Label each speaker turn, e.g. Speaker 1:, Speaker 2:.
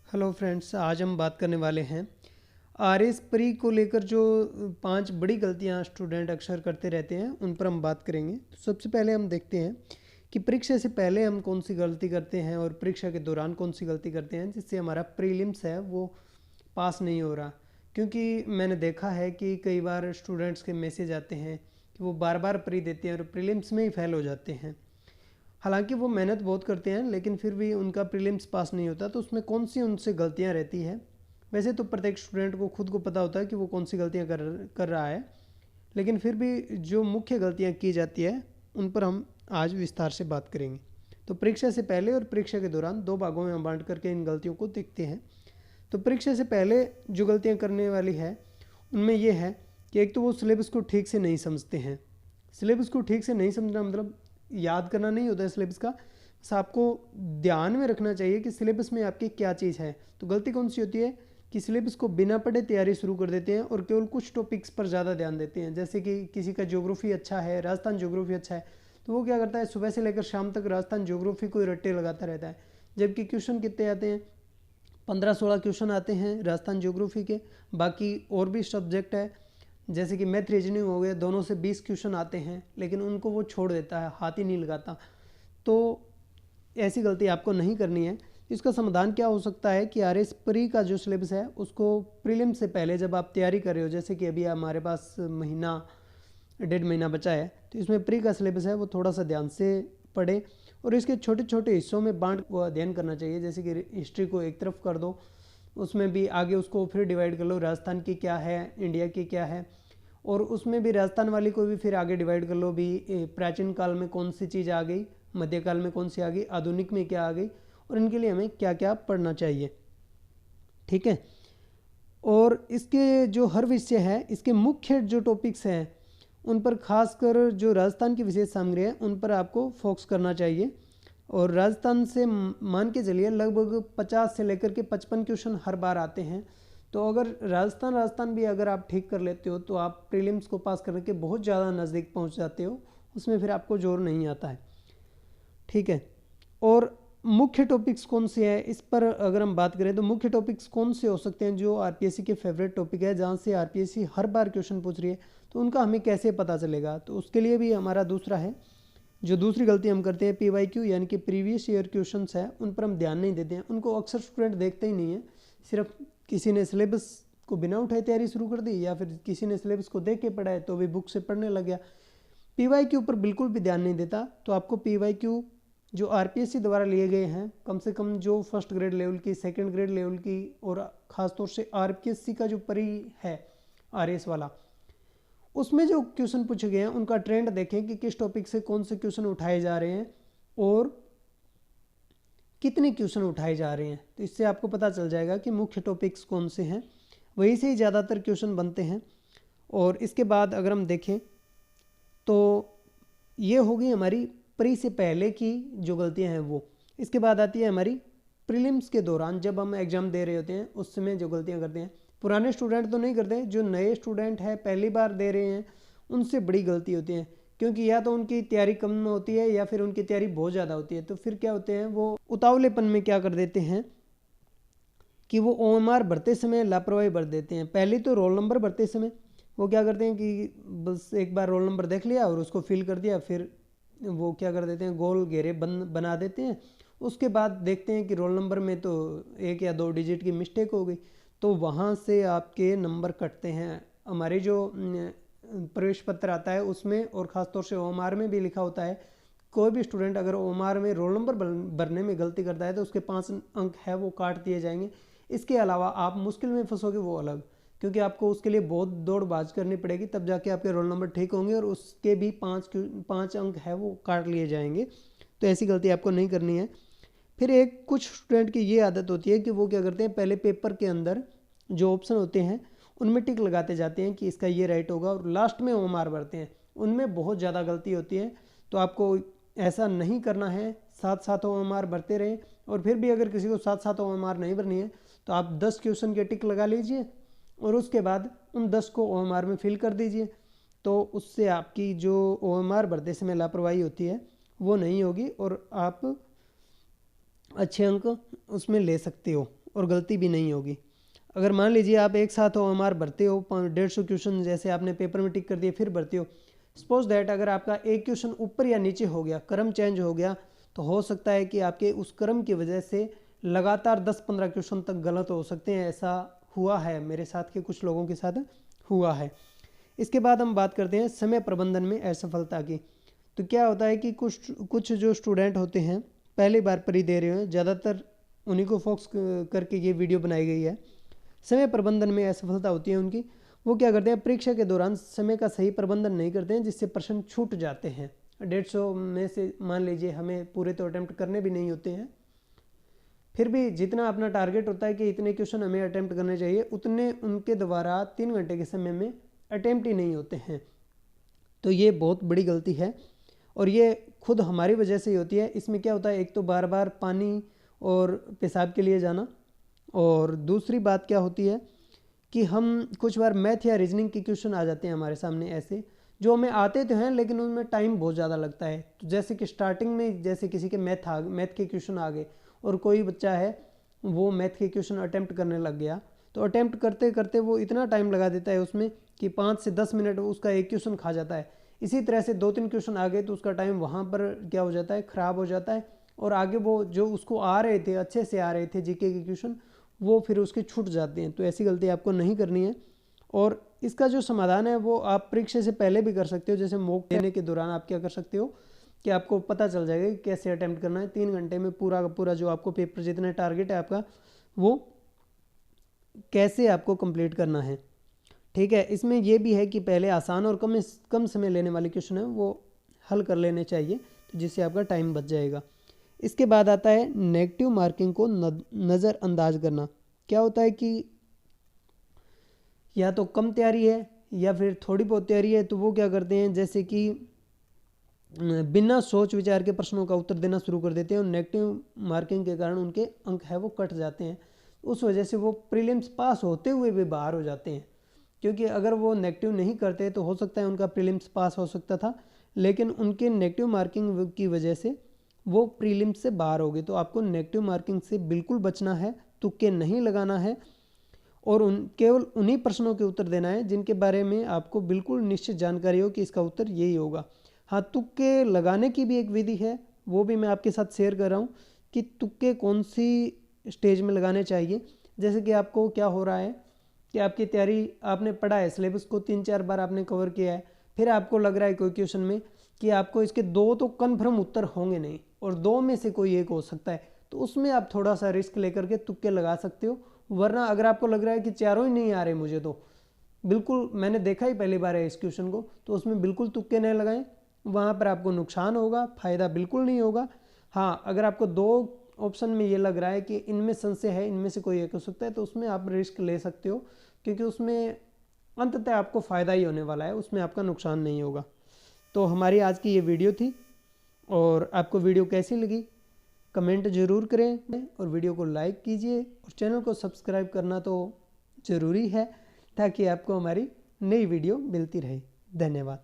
Speaker 1: Hello friends, आज हम बात करने वाले हैं आरएस प्री को लेकर जो 5 बड़ी गलतियां स्टूडेंट अक्सर करते रहते हैं उन पर हम बात करेंगे। तो सबसे पहले हम देखते हैं कि परीक्षा से पहले हम कौन सी गलती करते हैं और परीक्षा के दौरान कौन सी गलती करते हैं जिससे हमारा प्रीलिम्स है वो पास नहीं हो रहा। क्योंकि मैंने देखा है कि कई बार स्टूडेंट्स के मैसेज आते हैं कि वो बार बार प्री देते हैं और प्रीलिम्स में ही फेल हो जाते हैं। हालांकि वो मेहनत बहुत करते हैं लेकिन फिर भी उनका प्रीलिम्स पास नहीं होता। तो उसमें कौन सी उनसे गलतियां रहती है? वैसे तो प्रत्येक स्टूडेंट को खुद को पता होता है कि वो कौन सी गलतियां कर रहा है, लेकिन फिर भी जो मुख्य गलतियां की जाती है उन पर हम आज विस्तार से बात करेंगे। तो परीक्षा से पहले और परीक्षा के दौरान दो भागों में हम बांट करके इन गलतियों को देखते हैं। तो परीक्षा से पहले जो गलतियां करने वाली है उनमें यह है कि एक तो वो सिलेबस को ठीक से नहीं समझते हैं। सिलेबस को ठीक से नहीं समझना मतलब याद करना नहीं होता है सिलेबस का, बस आपको ध्यान में रखना चाहिए कि सिलेबस में आपकी क्या चीज़ है। तो गलती कौन सी होती है कि सिलेबस को बिना पढ़े तैयारी शुरू कर देते हैं और केवल कुछ टॉपिक्स पर ज़्यादा ध्यान देते हैं। जैसे कि किसी का ज्योग्राफी अच्छा है, राजस्थान ज्योग्राफी अच्छा है, तो वो क्या करता है सुबह से लेकर शाम तक राजस्थान ज्योग्राफी को रट्टे लगाता रहता है। जबकि क्वेश्चन कितने आते हैं, 15-16 क्वेश्चन आते हैं राजस्थान ज्योग्राफी के। बाकी और भी सब्जेक्ट है जैसे कि मैथ रीजनिंग हो गया, दोनों से 20 क्वेश्चन आते हैं लेकिन उनको वो छोड़ देता है, हाथ ही नहीं लगाता। तो ऐसी गलती आपको नहीं करनी है। इसका समाधान क्या हो सकता है कि आरएस प्री का जो सिलेबस है उसको प्रीलिम से पहले जब आप तैयारी कर रहे हो, जैसे कि अभी हमारे पास महीना 1.5 महीना बचा है, तो इसमें प्री का सिलेबस है वो थोड़ा सा ध्यान से पढ़े और इसके छोटे छोटे हिस्सों में बांट को अध्ययन करना चाहिए। जैसे कि हिस्ट्री को एक तरफ कर दो, उसमें भी आगे उसको फिर डिवाइड कर लो, राजस्थान की क्या है, इंडिया की क्या है, और उसमें भी राजस्थान वाली को भी फिर आगे डिवाइड कर लो भी प्राचीन काल में कौन सी चीज़ आ गई, मध्यकाल में कौन सी आ गई, आधुनिक में क्या आ गई, और इनके लिए हमें क्या क्या पढ़ना चाहिए। ठीक है। और इसके जो हर विषय है इसके मुख्य जो टॉपिक्स हैं उन पर खासकर जो राजस्थान की विशेष सामग्री है उन पर आपको फोकस करना चाहिए। और राजस्थान से मान के चलिए लगभग 50 से लेकर के 55 क्वेश्चन हर बार आते हैं। तो अगर राजस्थान भी अगर आप ठीक कर लेते हो तो आप प्रीलिम्स को पास करने के बहुत ज़्यादा नज़दीक पहुंच जाते हो, उसमें फिर आपको जोर नहीं आता है। ठीक है। और मुख्य टॉपिक्स कौन से हैं इस पर अगर हम बात करें तो मुख्य टॉपिक्स कौन से हो सकते हैं जो आरपीएससी के फेवरेट टॉपिक है, जहाँ से आरपीएससी हर बार क्वेश्चन पूछ रही है, तो उनका हमें कैसे पता चलेगा? तो उसके लिए भी हमारा दूसरा है, जो दूसरी गलती हम करते हैं पीवाईक्यू यानी कि प्रीवियस ईयर क्वेश्चंस है उन पर हम ध्यान नहीं देते हैं। उनको अक्सर स्टूडेंट देखते ही नहीं है, सिर्फ किसी ने सिलेबस को बिना उठाए तैयारी शुरू कर दी या फिर किसी ने सिलेबस को देख के पढ़ा है तो भी बुक से पढ़ने लग गया, पीवाईक्यू पर बिल्कुल भी ध्यान नहीं देता। तो आपको पीवाईक्यू जो आरपीएससी द्वारा लिए गए हैं, कम से कम जो फर्स्ट ग्रेड लेवल की, सेकंड ग्रेड लेवल की, और ख़ासतौर से आरपीएससी का जो परी है आरएस वाला, उसमें जो क्वेश्चन पूछे गए हैं उनका ट्रेंड देखें कि किस टॉपिक से कौन से क्वेश्चन उठाए जा रहे हैं और कितने क्वेश्चन उठाए जा रहे हैं। तो इससे आपको पता चल जाएगा कि मुख्य टॉपिक्स कौन से हैं, वहीं से ही ज़्यादातर क्वेश्चन बनते हैं। और इसके बाद अगर हम देखें तो ये होगी हमारी प्री से पहले की जो गलतियां हैं वो। इसके बाद आती है हमारी प्रीलिम्स के दौरान, जब हम एग्ज़ाम दे रहे होते हैं उस समय जो गलतियां करते हैं। पुराने स्टूडेंट तो नहीं करते, जो नए स्टूडेंट हैं पहली बार दे रहे हैं उनसे बड़ी गलती होती है, क्योंकि या तो उनकी तैयारी कम होती है या फिर उनकी तैयारी बहुत ज़्यादा होती है। तो फिर क्या होते हैं वो उतावलेपन में क्या कर देते हैं कि वो ओएमआर भरते समय लापरवाही बरत देते हैं। पहले तो रोल नंबर भरते समय वो क्या करते हैं कि बस एक बार रोल नंबर देख लिया और उसको फिल कर दिया, फिर वो क्या कर देते हैं गोल घेरे बना देते हैं। उसके बाद देखते हैं कि रोल नंबर में तो 1 या 2 डिजिट की मिस्टेक हो गई, तो वहाँ से आपके नंबर कटते हैं। हमारे जो प्रवेश पत्र आता है उसमें और ख़ासतौर से ओएमआर में भी लिखा होता है, कोई भी स्टूडेंट अगर ओएमआर में रोल नंबर भरने में गलती करता है तो उसके 5 अंक है वो काट दिए जाएंगे। इसके अलावा आप मुश्किल में फंसोगे वो अलग, क्योंकि आपको उसके लिए बहुत दौड़बाज करनी पड़ेगी, तब जाके आपके रोल नंबर ठीक होंगे और उसके भी 5 अंक है वो काट लिए जाएंगे। तो ऐसी गलती आपको नहीं करनी है। फिर एक कुछ स्टूडेंट की ये आदत होती है कि वो क्या करते हैं पहले पेपर के अंदर जो ऑप्शन होते हैं उनमें टिक लगाते जाते हैं कि इसका ये राइट होगा और लास्ट में ओएमआर भरते हैं, उनमें बहुत ज़्यादा गलती होती है। तो आपको ऐसा नहीं करना है, साथ साथ ओएमआर भरते रहें। और फिर भी अगर किसी को साथ साथ ओएमआर नहीं भरनी है तो आप 10 क्वेश्चन के टिक लगा लीजिए और उसके बाद उन 10 को ओएमआर में फिल कर दीजिए। तो उससे आपकी जो ओएमआर भरते समय लापरवाही होती है वो नहीं होगी और आप अच्छे अंक उसमें ले सकते हो और गलती भी नहीं होगी। अगर मान लीजिए आप एक साथ OMR भरते हो 150 क्वेश्चन, जैसे आपने पेपर में टिक कर दिए फिर भरते हो, सपोज दैट अगर आपका एक क्वेश्चन ऊपर या नीचे हो गया, क्रम चेंज हो गया, तो हो सकता है कि आपके उस क्रम की वजह से लगातार 10-15 क्वेश्चन तक गलत हो सकते हैं। ऐसा हुआ है मेरे साथ के कुछ लोगों के साथ हुआ है। इसके बाद हम बात करते हैं समय प्रबंधन में असफलता की। तो क्या होता है कि कुछ जो स्टूडेंट होते हैं पहली बार परी दे रहे हैं, ज़्यादातर उन्हीं को फोकस करके ये वीडियो बनाई गई है। समय प्रबंधन में असफलता होती है उनकी। वो क्या करते हैं, परीक्षा के दौरान समय का सही प्रबंधन नहीं करते हैं, जिससे प्रश्न छूट जाते हैं। 150 में से मान लीजिए हमें पूरे तो अटैम्प्ट करने भी नहीं होते हैं, फिर भी जितना अपना टारगेट होता है कि इतने क्वेश्चन हमें अटैम्प्ट करने चाहिए, उतने उनके द्वारा 3 घंटे के समय में अटैम्प्ट ही नहीं होते हैं। तो ये बहुत बड़ी गलती है और ये खुद हमारी वजह से ही होती है। इसमें क्या होता है, एक तो बार बार पानी और पेशाब के लिए जाना, और दूसरी बात क्या होती है कि हम कुछ बार मैथ या रीजनिंग के क्वेश्चन आ जाते हैं हमारे सामने ऐसे, जो हमें आते तो हैं लेकिन उनमें टाइम बहुत ज़्यादा लगता है। तो जैसे कि स्टार्टिंग में जैसे किसी के मैथ के क्वेश्चन आ गए और कोई बच्चा है वो मैथ के क्वेश्चन अटैम्प्ट करने लग गया, तो अटैम्प्ट करते करते वो इतना टाइम लगा देता है उसमें कि 5 से 10 मिनट उसका एक क्वेश्चन खा जाता है। इसी तरह से 2-3 क्वेश्चन आ गए तो उसका टाइम वहाँ पर क्या हो जाता है, ख़राब हो जाता है, और आगे वो जो उसको आ रहे थे, अच्छे से आ रहे थे जीके के क्वेश्चन, वो फिर उसके छूट जाते हैं। तो ऐसी गलती आपको नहीं करनी है। और इसका जो समाधान है वो आप परीक्षा से पहले भी कर सकते हो। जैसे मॉक देने के दौरान आप क्या कर सकते हो कि आपको पता चल जाएगा कि कैसे अटैम्प्ट करना है। 3 घंटे में पूरा का पूरा जो आपको पेपर जितना टारगेट है आपका, वो कैसे आपको कंप्लीट करना है। ठीक है, इसमें यह भी है कि पहले आसान और कम समय लेने वाले क्वेश्चन है वो हल कर लेने चाहिए, जिससे आपका टाइम बच जाएगा। इसके बाद आता है नेगेटिव मार्किंग को नज़रअंदाज करना। क्या होता है कि या तो कम तैयारी है या फिर थोड़ी बहुत तैयारी है, तो वो क्या करते हैं, जैसे कि बिना सोच विचार के प्रश्नों का उत्तर देना शुरू कर देते हैं, और नेगेटिव मार्किंग के कारण उनके अंक है वो कट जाते हैं। उस वजह से वो प्रीलिम्स पास होते हुए भी बाहर हो जाते हैं। क्योंकि अगर वो नेगेटिव नहीं करते तो हो सकता है उनका प्रीलिम्स पास हो सकता था, लेकिन उनके नेगेटिव मार्किंग की वजह से वो प्रीलिम्स से बाहर हो गए। तो आपको नेगेटिव मार्किंग से बिल्कुल बचना है, तुक्के नहीं लगाना है, और केवल उन्हीं प्रश्नों के उत्तर देना है जिनके बारे में आपको बिल्कुल निश्चित जानकारी हो कि इसका उत्तर यही होगा। हाँ, तुक्के लगाने की भी एक विधि है, वो भी मैं आपके साथ शेयर कर रहा हूँ कि तुक्के कौन सी स्टेज में लगाने चाहिए। जैसे कि आपको क्या हो रहा है कि आपकी तैयारी, आपने पढ़ा है, सिलेबस को 3-4 बार आपने कवर किया है, फिर आपको लग रहा है कोई क्वेश्चन में कि आपको इसके 2 तो कन्फर्म उत्तर होंगे नहीं और 2 में से कोई एक हो सकता है, तो उसमें आप थोड़ा सा रिस्क लेकर के तुक्के लगा सकते हो। वरना अगर आपको लग रहा है कि चारों ही नहीं आ रहे मुझे, तो बिल्कुल, मैंने देखा ही पहली बार है इस क्वेश्चन को, तो उसमें बिल्कुल तुक्के नहीं लगाएं। वहाँ पर आपको नुकसान होगा, फ़ायदा बिल्कुल नहीं होगा। हाँ, अगर आपको 2 ऑप्शन में ये लग रहा है कि इनमें संशय है, इनमें से कोई एक हो सकता है, तो उसमें आप रिस्क ले सकते हो, क्योंकि उसमें अंततः आपको फ़ायदा ही होने वाला है, उसमें आपका नुकसान नहीं होगा। तो हमारी आज की ये वीडियो थी, और आपको वीडियो कैसी लगी कमेंट ज़रूर करें, और वीडियो को लाइक कीजिए, और चैनल को सब्सक्राइब करना तो ज़रूरी है, ताकि आपको हमारी नई वीडियो मिलती रहे। धन्यवाद।